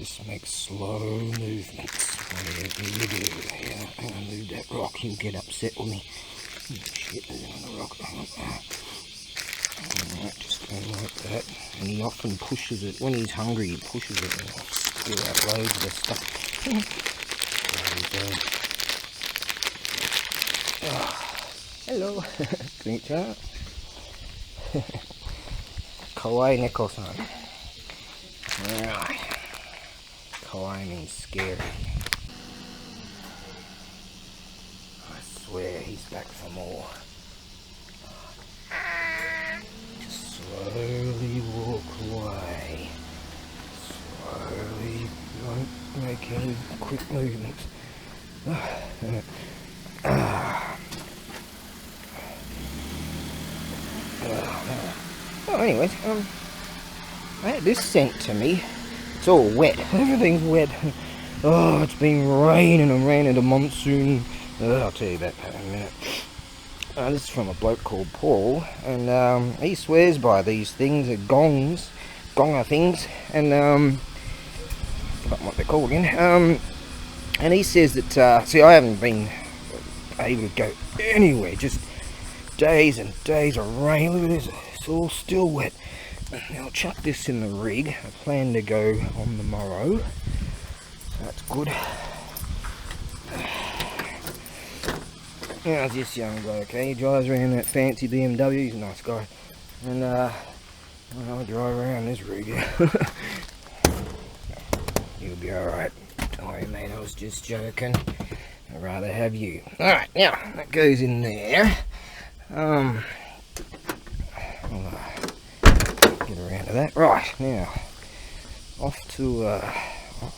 Just make slow movements. Whatever you do. Yeah, I'm gonna move that rock. He'll get upset with me. Shit, there's another rock. Alright, just go like that. And he often pushes it. When he's hungry, he pushes it and I'll spill out loads of stuff. Hello. Konnichiwa. Kawaii neko-san. Alright. Kawaii means scary. I swear he's back for more. Just slowly walk away. Slowly, don't make any quick movements. Oh, anyways, I had this sent to me. It's all wet. Everything's wet. Oh, it's been raining and raining. The monsoon. I'll tell you about that in a minute. This is from a bloke called Paul, and he swears by these things, gonger things, and I forgot what they're called again. And he says that, see, I haven't been able to go anywhere, just days and days of rain. Look at this, it's all still wet. Now I'll chuck this in the rig. I plan to go on the morrow, so that's good. How's this young bloke, okay? He drives around that fancy BMW, he's a nice guy. And I'll drive around this rig. You'll be alright. Don't worry mate, I was just joking. I'd rather have you. Alright, now that goes in there. I'll get around to that. Right, now off to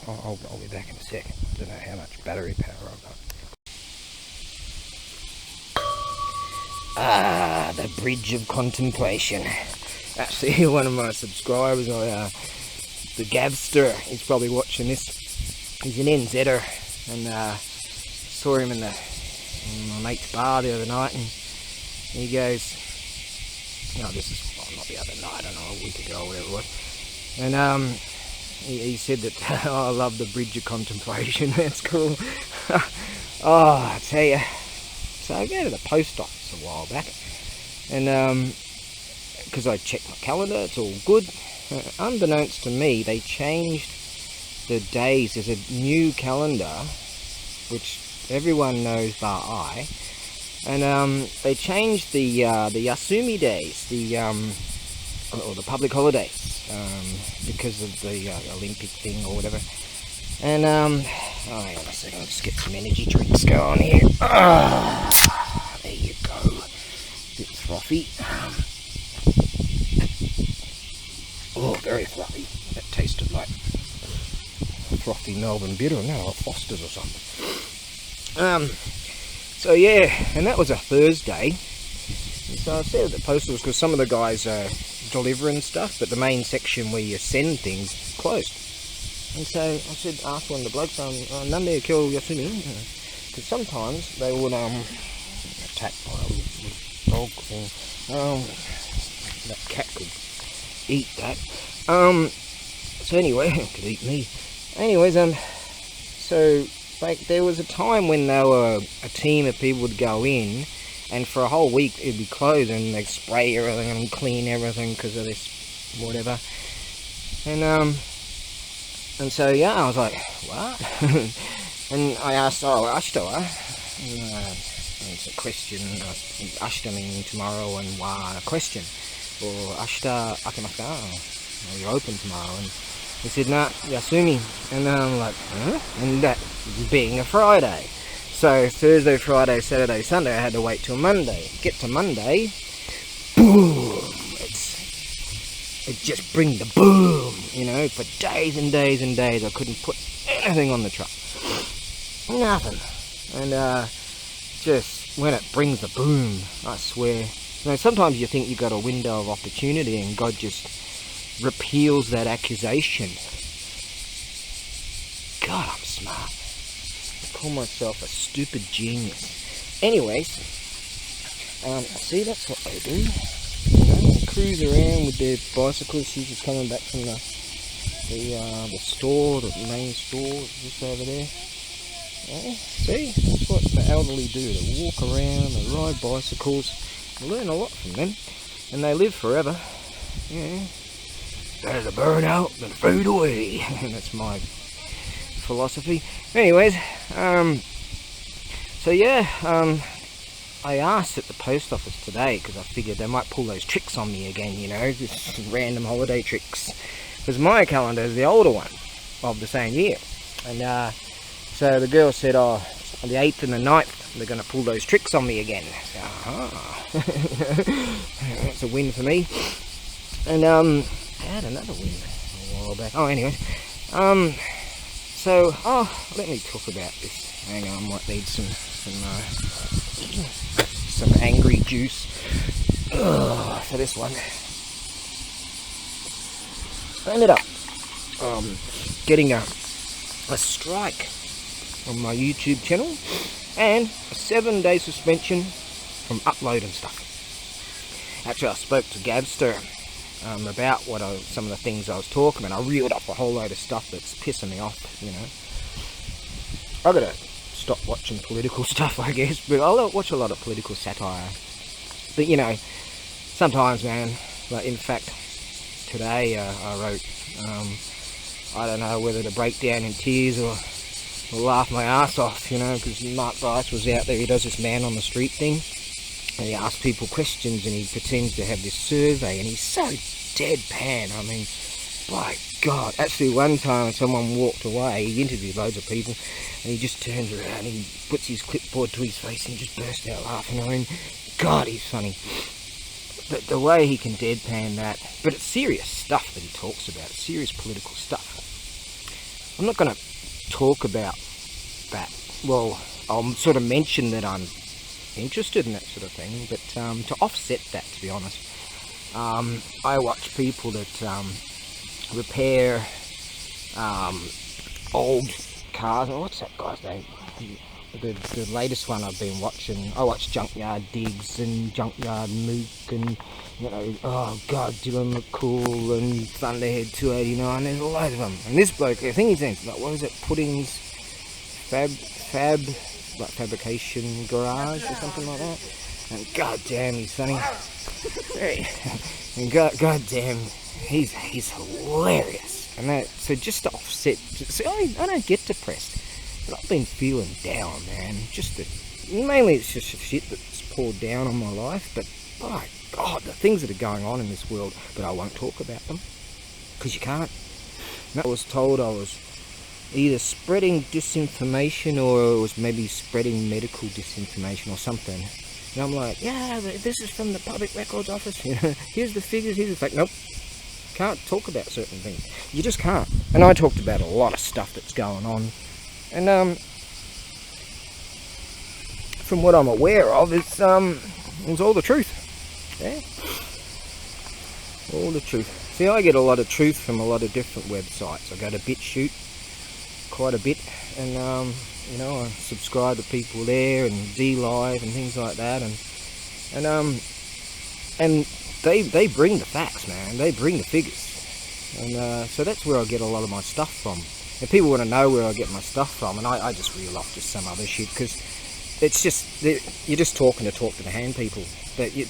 I'll be back in a second. I don't know how much battery power I've got. Ah, the bridge of contemplation. Actually, one of my subscribers, the Gavster, he's probably watching this. He's an NZer, and saw him in my mate's bar the other night, and he goes, no, this is not the other night, I don't know, a week ago or whatever it was. And he said that, oh, I love the bridge of contemplation. That's cool. Oh, I tell you. So I go to the post office a while back, and because I checked my calendar, it's all good. Unbeknownst to me, they changed the days. There's a new calendar, which everyone knows bar I, and they changed the Yasumi days, or the public holidays, because of the Olympic thing or whatever. And oh, hang on a second, I'll just get some energy drinks going here. There you go. Bit frothy. Oh, very fluffy. That tasted like frothy Melbourne bitter. No, like Foster's or something. So yeah, and that was a Thursday. And so I said at the post office, because some of the guys are delivering stuff, but the main section where you send things closed. And so I said, asked one of the blokes, Nande kill Yasumi? Because sometimes they would attack my little dog thing. That cat could eat that. So anyway, it could eat me. Anyways, so like there was a time when they were a team of people would go in, and for a whole week it'd be closed, and they'd spray everything and clean everything because of this whatever. And so yeah, I was like, what? And I asked, oh, Ashta, it's a question, Ashta meaning tomorrow, and wa, a question. Or Ashta akemasu ka? You're open tomorrow. And he said, nah, Yasumi. And I'm like, huh? And that being a Friday. So Thursday, Friday, Saturday, Sunday, I had to wait till Monday. Get to Monday, boom! It just brings the boom, you know, for days and days and days. I couldn't put anything on the truck. Nothing. And just when it brings the boom, I swear. You know, sometimes you think you've got a window of opportunity and God just repeals that accusation. God, I'm smart. I call myself a stupid genius. Anyways, see, that's what they do. You know, they cruise around with their bicycles. She's just coming back from the the store, the main store, just over there. Yeah, see, that's what the elderly do. They walk around, they ride bicycles. I learn a lot from them, and they live forever. Yeah, better to burn out than fade away. That's my philosophy. Anyways, so yeah, I asked at the post office today because I figured they might pull those tricks on me again, you know, just random holiday tricks. Because my calendar is the older one of the same year, and so the girl said, oh, on the 8th and the 9th, they're going to pull those tricks on me again. So, that's a win for me. And I had another win a while back. Oh, anyway. So, let me talk about this. Hang on, I might need some angry juice for this one. I ended up getting a strike on my YouTube channel and a 7-day suspension from uploading stuff. Actually, I spoke to Gabster about some of the things I was talking about. I reeled up a whole load of stuff that's pissing me off, you know. I gotta stop watching political stuff, I guess, but I watch a lot of political satire. But you know, sometimes, man, like in fact, today I wrote, I don't know whether to break down in tears or laugh my ass off, you know, because Mark Bryce was out there. He does this man on the street thing, and he asks people questions, and he pretends to have this survey, and he's so deadpan. I mean, by God. Actually, one time someone walked away, he interviewed loads of people, and he just turns around and he puts his clipboard to his face and just bursts out laughing. I mean, God, he's funny. But the way he can deadpan that, but it's serious stuff that he talks about, it's serious political stuff. I'm not going to talk about that. Well, I'll sort of mention that I'm interested in that sort of thing, but to offset that, to be honest, I watch people that repair old cars. Oh, what's that guy's name? The latest one I've been watching, I watch Junkyard Digs and Junkyard Mook and, you know, oh God, Dylan McCool and Thunderhead 289, there's a load of them. And this bloke, I think his name's, like, what was it, Puddin's like fabrication garage or something like that. And God damn, he's funny. And God damn, he's hilarious. And that, so just to offset, so I don't get depressed. But I've been feeling down, man. Mainly it's just shit that's poured down on my life. But, by God, the things that are going on in this world, but I won't talk about them. Because you can't. I was told I was either spreading disinformation or it was maybe spreading medical disinformation or something. And I'm like, yeah, this is from the Public Records Office. You know, here's the figures, here's the fact. Nope. Can't talk about certain things. You just can't. And I talked about a lot of stuff that's going on. And from what I'm aware of, it's all the truth. Yeah, all the truth. See, I get a lot of truth from a lot of different websites. I go to BitChute quite a bit, and you know, I subscribe to people there and DLive and things like that, and they bring the facts, man. They bring the figures, and so that's where I get a lot of my stuff from. If people want to know where I get my stuff from, and I just reel off just some other shit, because it's just, you're just talking to talk to the hand people. But it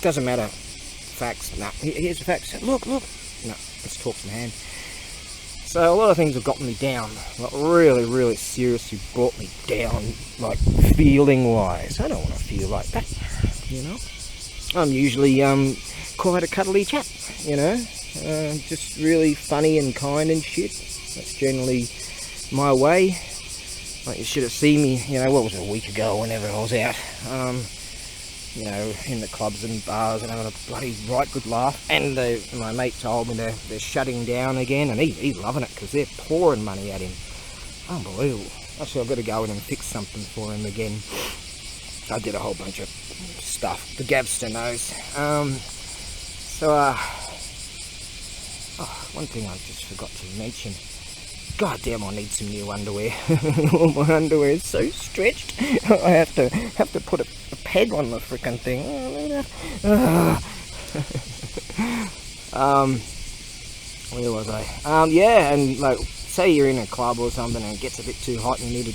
doesn't matter. Facts, no. Here's the facts. Look. No, let's talk to the hand. So a lot of things have gotten me down. Like really, really seriously brought me down, like feeling-wise. I don't want to feel like that, you know. I'm usually quite a cuddly chap, you know. Just really funny and kind and shit. That's generally my way. Like, you should have seen me, you know, what was it, a week ago, whenever I was out, you know, in the clubs and bars and having a bloody right good laugh. And my mate told me they're shutting down again, and he's loving it because they're pouring money at him. Unbelievable. Actually, I've got to go in and fix something for him again. I did a whole bunch of stuff. The Gabster knows. One thing I just forgot to mention. God damn, I need some new underwear. All my underwear is so stretched. I have to put a peg on the frickin' thing. Where was I? Yeah, and like, say you're in a club or something and it gets a bit too hot and you need a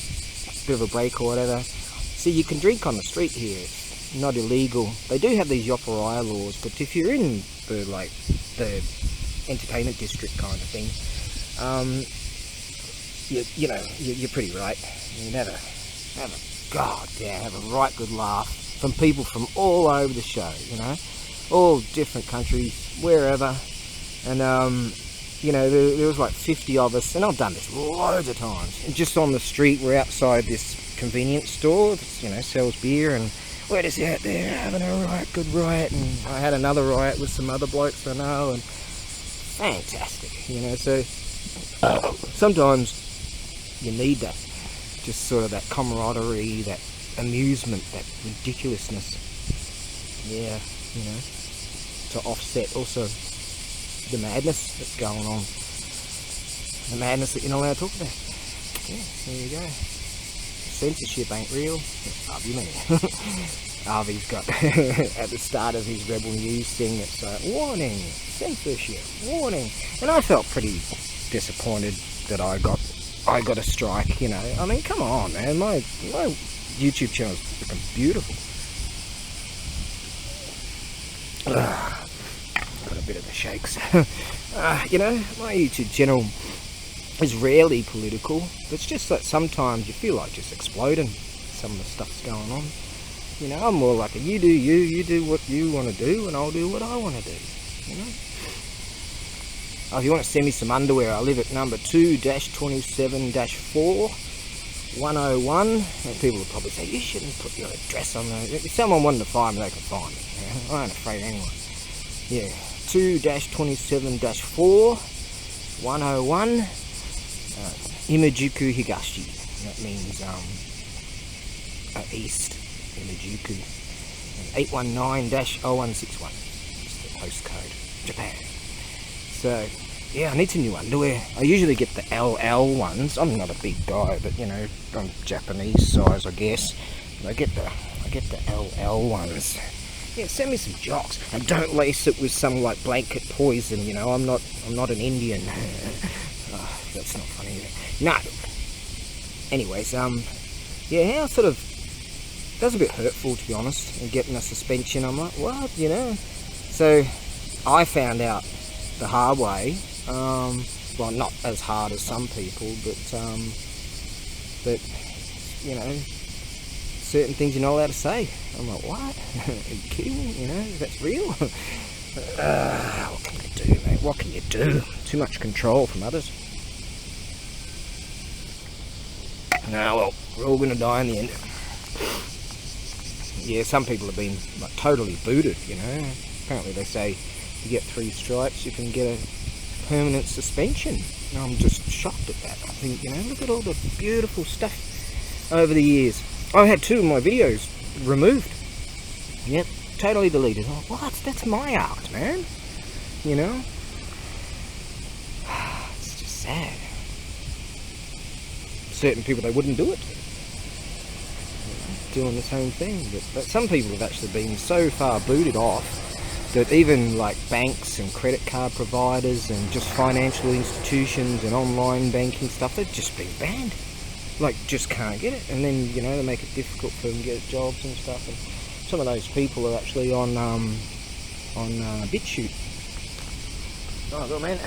bit of a break or whatever. See, you can drink on the street here. It's not illegal. They do have these Yoparaya laws, but if you're in the entertainment district kind of thing, you're pretty right. You have a right good laugh from people from all over the show, you know, all different countries, wherever. And there was like 50 of us, and I've done this loads of times. And just on the street, we're outside this convenience store that, sells beer, and we're just out there having a good riot. And I had another riot with some other blokes I know, and fantastic, So sometimes you need that, just sort of that camaraderie, that amusement, that ridiculousness. Yeah, to offset also the madness that's going on. The madness that you're not allowed to talk about. Yeah, there you go. Censorship ain't real. Love you, man. Harvey's got at the start of his Rebel News thing, it's like, warning, censorship, warning. And I felt pretty disappointed that I got a strike, I mean, come on, man. My YouTube channel's looking beautiful. Got a bit of the shakes. My YouTube channel is rarely political. It's just that sometimes you feel like just exploding some of the stuff's going on. I'm more like a you do what you want to do, and I'll do what I want to do. If you want to send me some underwear, I live at number 2-27-4 101. And people will probably say, you shouldn't put your address on there. If someone wanted to find me, they can find me. I ain't afraid of anyone. Yeah, 2-27-4 101 Imajuku Higashi. That means east Imajuku. 819-0161. It's the postcode. Japan. So, yeah, I need some new underwear. I usually get the LL ones. I'm not a big guy, but I'm Japanese size, I guess. But I get the LL ones. Yeah, send me some jocks, and don't lace it with some like blanket poison. I'm not an Indian. That's not funny either. No. Anyways, yeah, I sort of, that was a bit hurtful, to be honest, and getting a suspension. I'm like, what, So I found out the hard way. Well, not as hard as some people, but certain things you're not allowed to say. I'm like, what? Are you kidding me? That's real? What can you do, mate? What can you do? Too much control from others. Well, we're all going to die in the end. Yeah, some people have been like totally booted, Apparently they say if you get 3 strikes, you can get a permanent suspension. And I'm just shocked at that. I think, look at all the beautiful stuff over the years. I had 2 of my videos removed. Yep, totally deleted. Oh, what? That's my art, man. It's just sad. Certain people, they wouldn't do it. Doing the same thing. But some people have actually been so far booted off that even like banks and credit card providers and just financial institutions and online banking stuff, they've just been banned. Like, just can't get it. And then, they make it difficult for them to get jobs and stuff. And some of those people are actually on BitChute. Oh, go man.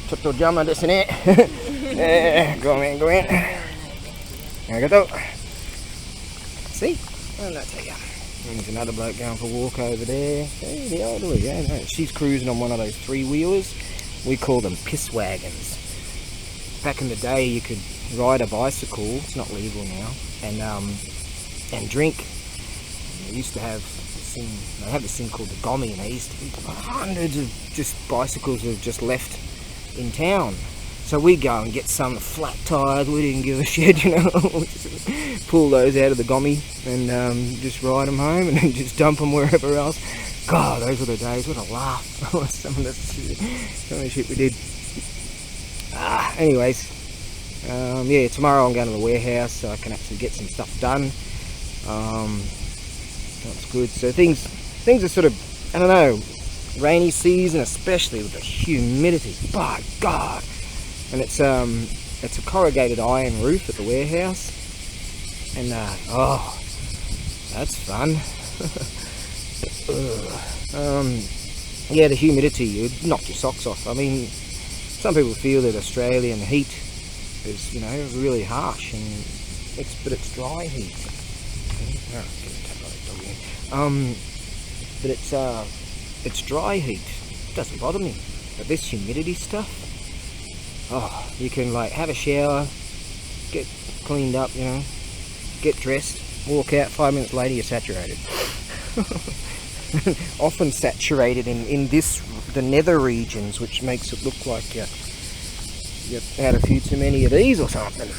Chotto jama desu ne. Go man, go in. Arigato. See? I'll not tell you. There's another bloke going for a walk over there. Hey, the old one, yeah, no. She's cruising on one of those 3-wheelers. We call them piss wagons. Back in the day, you could ride a bicycle. It's not legal now, and drink. They used to have this thing. They have this thing called the gommi, and they used to be hundreds of just bicycles that have just left in town. So we go and get some flat tires. We didn't give a shit, pull those out of the gommi and just ride them home, and then just dump them wherever else. God, those were the days. What a laugh! some of the shit we did. Anyways, yeah, tomorrow I'm going to the warehouse so I can actually get some stuff done. That's good. So things are sort of, I don't know, rainy season, especially with the humidity. By God! And it's a corrugated iron roof at the warehouse, and oh, that's fun. Yeah, the humidity would knock your socks off. I mean, some people feel that Australian heat is, you know, really harsh, and but it's dry heat. But it's dry heat. It doesn't bother me. But this humidity stuff, oh, you can like have a shower, get cleaned up, you know, get dressed, walk out, 5 minutes later you're saturated. Often saturated in the nether regions, which makes it look like you've had a few too many of these or something.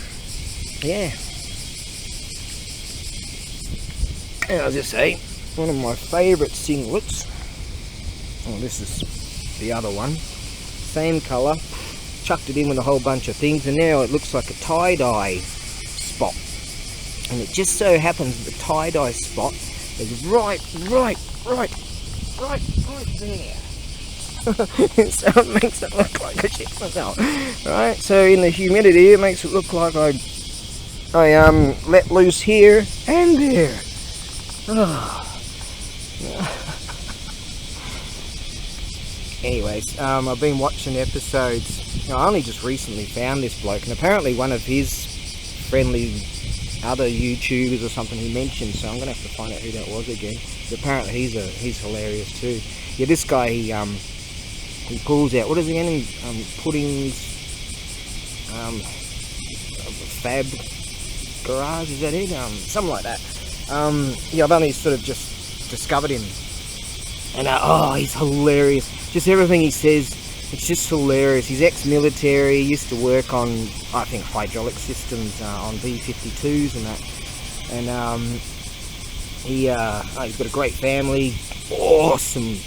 Yeah. And I'll just say, one of my favourite singlets, oh, this is the other one, same colour, chucked it in with a whole bunch of things, and now it looks like a tie-dye spot. And it just so happens that the tie-dye spot is right there. So it makes it look like I shit myself. Right, so in the humidity it makes it look like I let loose here and there. Anyways, I've been watching episodes. I only just recently found this bloke, and apparently one of his friendly other YouTubers or something he mentioned, so I'm gonna have to find out who that was again. But apparently he's hilarious too. Yeah, this guy, he pulls out, what is it again? Puddin's Fab Garage, is that it? Something like that. Yeah, I've only sort of just discovered him, and oh, he's hilarious. Just everything he says, it's just hilarious. He's ex-military, used to work on, I think, hydraulic systems on B-52s and that. And he's got a great family, awesome,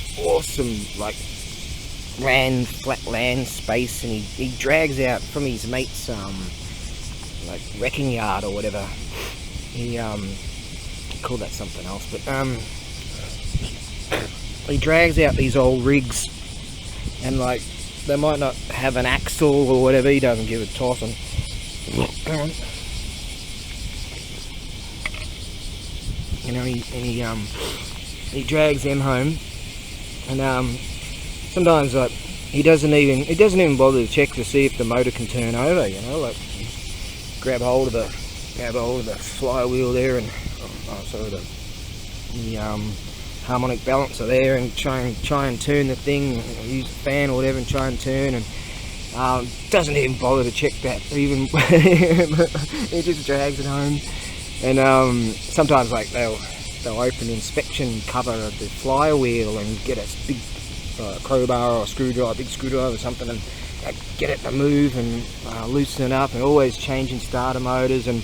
like flat land space, and he drags out from his mate's like wrecking yard or whatever. He called that something else, but he drags out these old rigs, and like they might not have an axle or whatever, he doesn't give a toss. And you know, he drags them home, and sometimes like he doesn't even bother to check to see if the motor can turn over. You know, like grab hold of the flywheel there, and the harmonic balancer there, and try and turn the thing, use a fan or whatever and try and turn, and doesn't even bother to check that even. He just drags it home. And sometimes like they'll open the inspection cover of the flywheel and get a big crowbar or big screwdriver or something, and get it to move and loosen it up, and always changing starter motors. And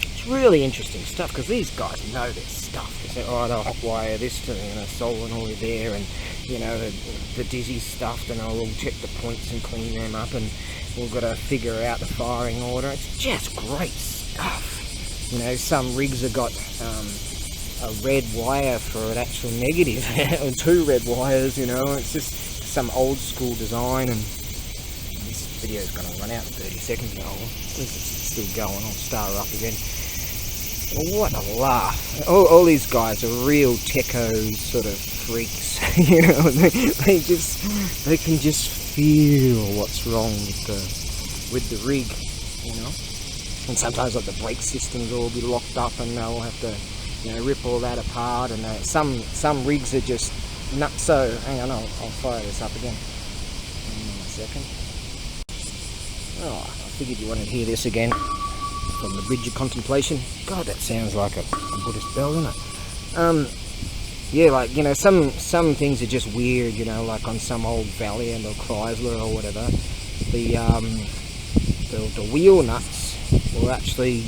it's really interesting stuff, because these guys know their stuff. They say, oh, they'll hot wire this to, you know, solenoid there, and you know, the dizzy stuff, and we'll check the points and clean them up, and we've got to figure out the firing order. It's just great stuff. You know, some rigs have got a red wire for an actual negative, and 2 red wires, you know. It's just some old school design, and this video is going to run out in 30 seconds now. At least it's still going. I'll start her up again. What a laugh. All these guys are real techo sort of freaks. You know, they can just feel what's wrong with the rig, you know. And sometimes like the brake systems will be locked up, and they'll have to, you know, rip all that apart. And some rigs are just nuts. So hang on, I'll fire this up again in a second. Oh, I figured you wanted to hear this again from the Bridge of Contemplation. God, that sounds like a Buddhist bell, doesn't it? Yeah, like, you know, some things are just weird, you know, like on some old Valiant or Chrysler or whatever, the wheel nuts were actually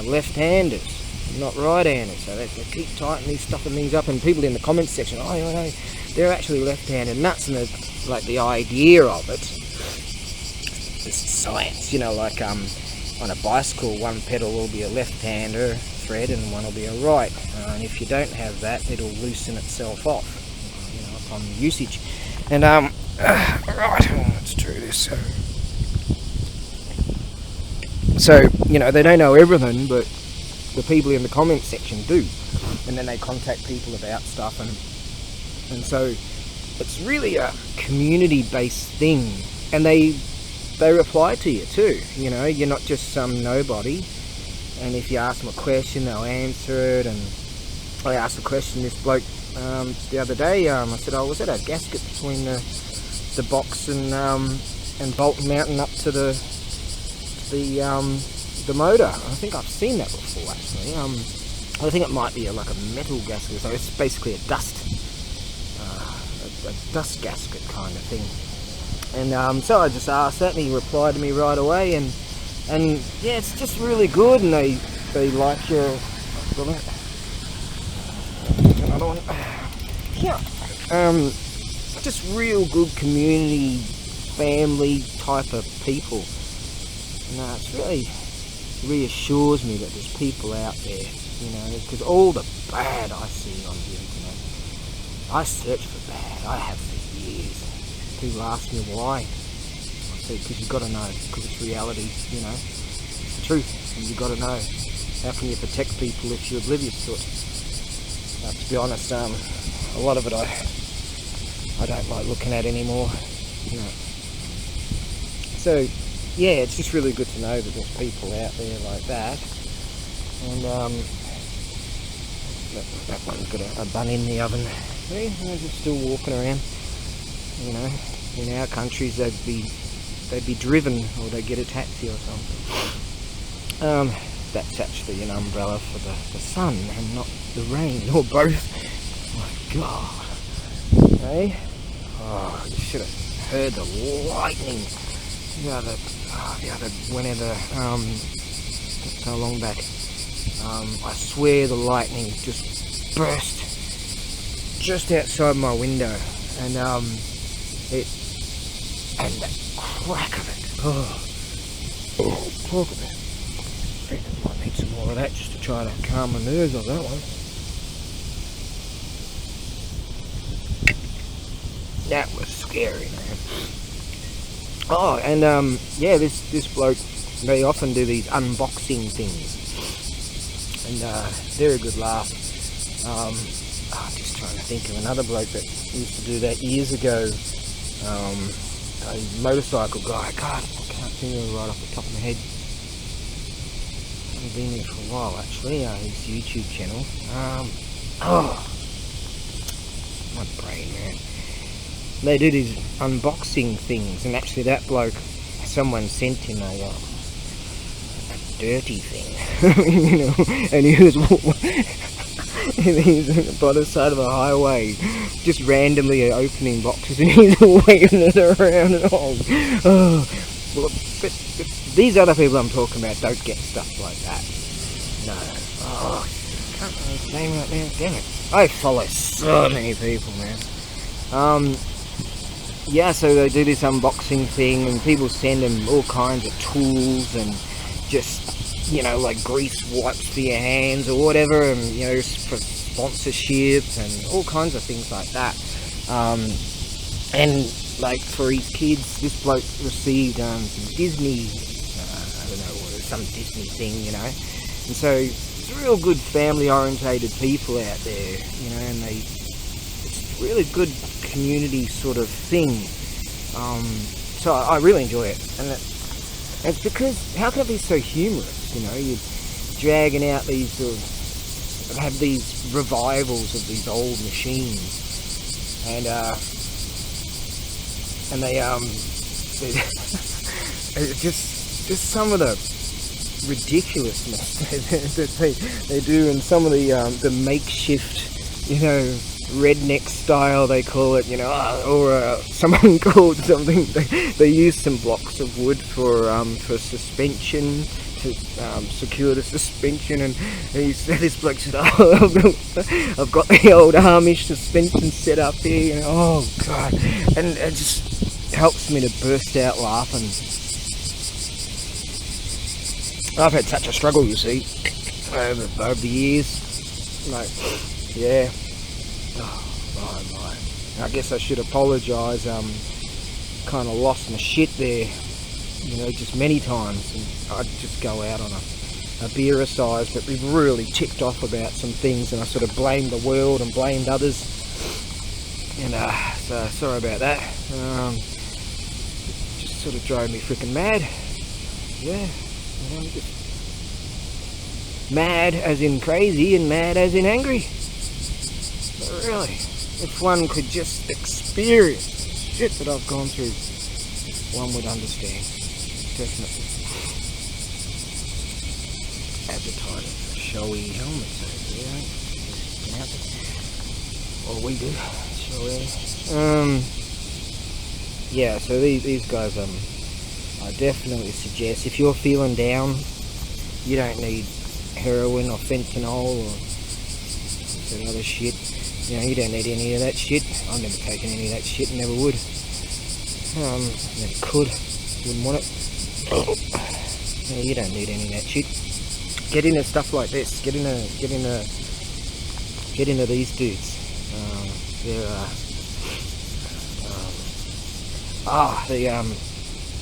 left-handers, not right-handers, so they keep tightening these stuffing things up, and people in the comments section, oh, you know, they're actually left-handed nuts, and like the idea of it, this is science, you know, like on a bicycle, one pedal will be a left-hander thread and one will be a right, and if you don't have that, it'll loosen itself off. You know, on usage. And right, let's do this. So, you know, they don't know everything, but the people in the comment section do, and then they contact people about stuff, and so it's really a community-based thing, and they reply to you too. You know, you're not just some nobody, and if you ask them a question, they'll answer it. And I asked a question this bloke the other day. I said, "Oh, was that a gasket between the box and bolt mounting up to the motor?" I think I've seen that before, actually. I think it might be like a metal gasket, so it's basically a dust gasket kind of thing. And so I just asked that, and he replied to me right away, and yeah, it's just really good, and they like your another one. Yeah, just real good community, family type of people. And it's really reassures me that there's people out there, you know, because all the bad I see on the internet, I search for bad. I have for years. People ask me why. I say, because you've got to know, because it's reality, you know, it's the truth, and you've got to know. How can you protect people if you're oblivious to it? To be honest, a lot of it I don't like looking at anymore, you know. So yeah, it's just really good to know that there's people out there like that. And that one's got a bun in the oven. See, they're just still walking around. You know, in our countries they'd be driven, or they'd get a taxi or something. That's actually an umbrella for the sun and not the rain, or both. Oh my God. Hey? Oh, you should have heard the lightning. Whenever, so long back, I swear the lightning just burst just outside my window, and that crack of it, talk about it. I might need some more of that just to try to calm my nerves on that one. That was scary, man. Oh, and yeah, this bloke, they often do these unboxing things, and they're a good laugh. I'm just trying to think of another bloke that used to do that years ago. A motorcycle guy. God, I can't think of it right off the top of my head. I've been there for a while, actually. His YouTube channel. My brain, man. They do these unboxing things, and actually that bloke, someone sent him a dirty thing, you know, and he was by the side of a highway, just randomly opening boxes, and he's waving it around, and but these other people I'm talking about don't get stuff like that. No. Oh, I can't remember his name right now. Damn it. I follow so many people, man. Yeah, so they do this unboxing thing, and people send them all kinds of tools and just, you know, like grease wipes for your hands or whatever, and, you know, for sponsorships and all kinds of things like that. And like for his kids, this bloke received some Disney, I don't know, some Disney thing, you know. And so it's real good family-orientated people out there, you know, and it's really good community sort of thing. So I really enjoy it, and it's because, how can it be so humorous, you know? You're dragging out these have these revivals of these old machines, and they just some of the ridiculousness that they do, and some of the makeshift, you know, redneck style they call it, you know, or someone called something, they use some blocks of wood for suspension, to secure the suspension, and this bloke said, oh, I've got the old Amish suspension set up here, you know, oh God, and it just helps me to burst out laughing. I've had such a struggle, you see, over the years, like, yeah. Oh, my. I guess I should apologise. Kind of lost my shit there, you know, just many times, and I'd just go out on a beer size, but we've really ticked off about some things, and I sort of blamed the world and blamed others, and so sorry about that. Just sort of drove me freaking mad. Yeah, you know, just mad as in crazy and mad as in angry. But really, if one could just experience the shit that I've gone through, one would understand. Definitely. Advertising for showy helmets over there. Or we do. Showy. Yeah, so these guys, I definitely suggest, if you're feeling down, you don't need heroin or fentanyl or that other shit. You know, you don't need any of that shit. I've never taken any of that shit and never would. Never could. Wouldn't want it. Yeah, you don't need any of that shit. Get into stuff like this. Get into these dudes.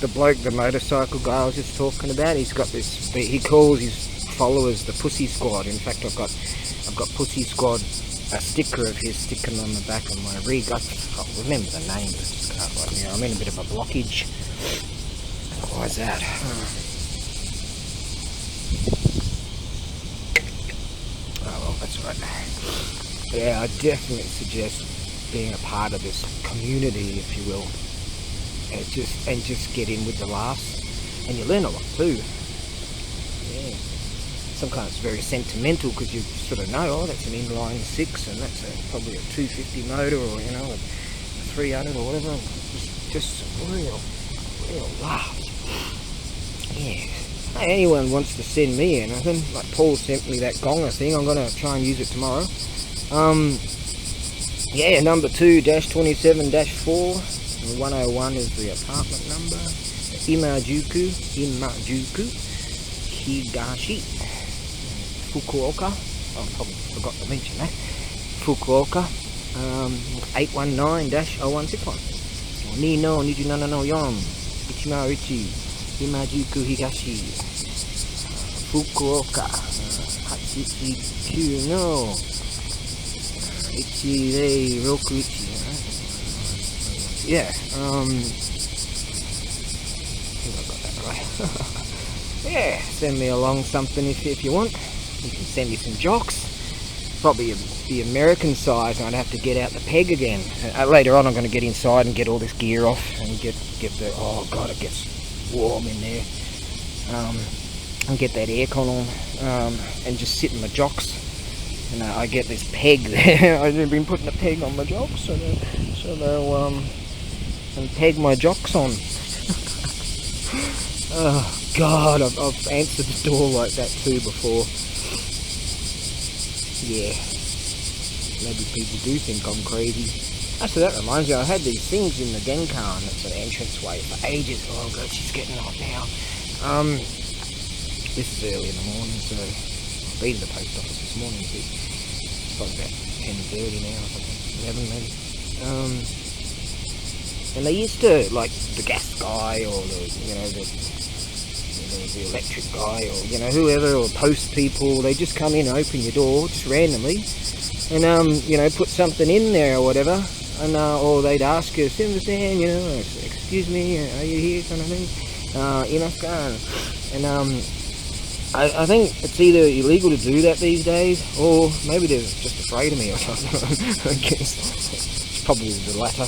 The bloke, the motorcycle guy I was just talking about, he's got this, he calls his followers the Pussy Squad. In fact, I've got Pussy Squad, a sticker of his sticking on the back of my rig. I can't remember the name, but I just can't right now. I'm in a bit of a blockage. Why is that? Oh well, that's right. Yeah, I definitely suggest being a part of this community, if you will. And just get in with the laughs, and you learn a lot too. Yeah. Sometimes it's very sentimental because you sort of know, oh, that's an inline 6, and that's probably a 250 motor, or you know, a 300 or whatever. And just real laughs. Yeah. Hey, anyone wants to send me anything, like Paul sent me that gonger thing, I'm gonna try and use it tomorrow. Yeah, number 2-27-4. 101 is the apartment number. Imajuku, Higashi, Fukuoka. I probably forgot to mention that. Fukuoka, 819-0161. Nino 27-4, Ichimaruchi, Imajuku Higashi, Fukuoka, 819-1061. Yeah, I think I got that right. Yeah, send me along something if you want. You can send me some jocks. Probably the American size, and I'd have to get out the peg again. Later on I'm going to get inside and get all this gear off and get the, oh god, it gets warm in there. And get that aircon on, and just sit in my jocks. And I get this peg there. I've been putting a peg on my jocks, so they'll and peg my jocks on. Oh god, I've answered the door like that too before. Yeah, maybe people do think I'm crazy. Actually, that reminds me, I had these things in the Genkan, that's an entranceway for ages. Oh god, she's getting hot now. This is early in the morning, so I've been to the post office this morning. It's probably about 10:30 now, or something, 11 maybe. And they used to, like, the gas guy, or the electric guy, or whoever, or post people, they just come in and open your door just randomly, and put something in there or whatever, and or they'd ask you, "Simba-san, excuse me, are you here?" kind of thing. And I think it's either illegal to do that these days, or maybe they're just afraid of me or something. I guess it's probably the latter.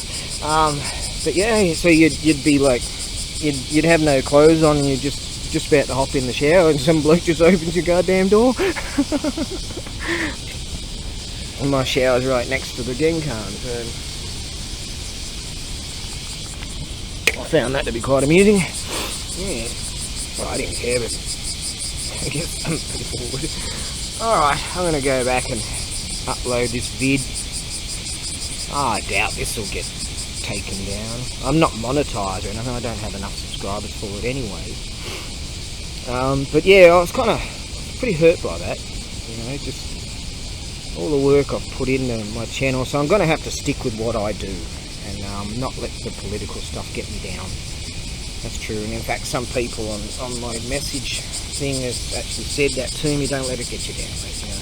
But yeah, so you'd be like, you'd have no clothes on, and you're just about to hop in the shower, and some bloke just opens your goddamn door. And my shower's right next to the Genkan, so I found that to be quite amusing. Yeah, well, I didn't care, but I guess I'm pretty forward. Alright, I'm going to go back and upload this vid. I doubt this will get taken down. I'm not monetized or anything, I don't have enough subscribers for it anyway. But yeah, I was pretty hurt by that, just all the work I've put into my channel, so I'm going to have to stick with what I do and not let the political stuff get me down. That's true, and in fact some people on my message thing has actually said that to me, don't let it get you down, mate, you know.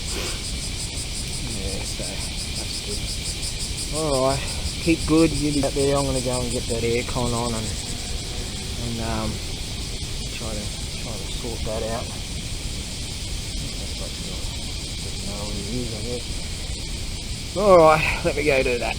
Yeah, so that's good. Alright, keep good, you be out there. I'm going to go and get that aircon on and try to sort that out. Alright, let me go do that.